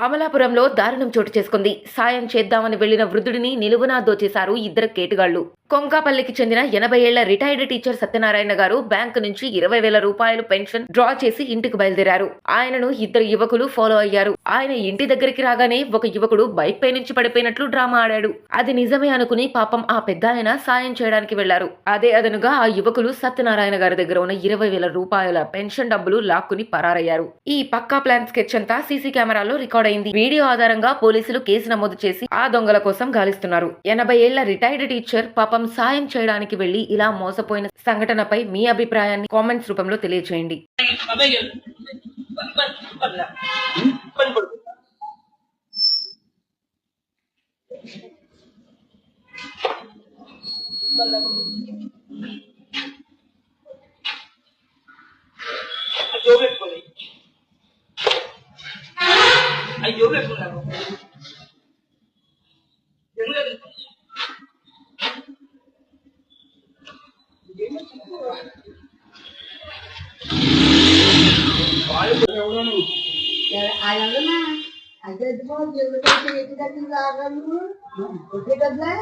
అమలాపురంలో దారుణం చోటు చేసుకుంది. సాయం చేద్దామని వెళ్లిన వృద్ధుడిని నిలువునా దోచేశారు ఇద్దరు కేటుగాళ్లు. కొంకాపల్లికి చెందిన 80 ఏళ్ల రిటైర్డ్ టీచర్ సత్యనారాయణ గారు బ్యాంకు నుంచి 20,000 రూపాయలు పెన్షన్ డ్రా చేసి ఇంటికి బయలుదేరారు. ఆయనను ఇద్దరు యువకులు ఫాలో అయ్యారు. ఆయన ఇంటి దగ్గరికి రాగానే ఒక యువకుడు బైక్ పై నుంచి పడిపోయినట్లు డ్రామా ఆడాడు. అది నిజమే అనుకుని పాపం ఆ పెద్దాయన సాయం చేయడానికి వెళ్లారు. అదే అదనుగా ఆ యువకులు సత్యనారాయణ గారి దగ్గర ఉన్న 20,000 రూపాయల పెన్షన్ డబ్బులు లాక్కుని పరారయ్యారు. ఈ పక్కా ప్లాన్ స్కెచ్ అంతా సీసీ కెమెరాల్లో రికార్డ్ అయింది. వీడియో ఆధారంగా పోలీసులు కేసు నమోదు చేసి ఆ దొంగల కోసం గాలిస్తున్నారు. 80 ఏళ్ల రిటైర్డ్ టీచర్ పాపం సాయం చేయడానికి వెళ్లి ఇలా మోసపోయిన సంఘటనపై మీ అభిప్రాయాన్ని కామెంట్స్ రూపంలో తెలియజేయండి. Alam mo na, agad mo, yung kasi ito natin sa akin mo, okay ka ba?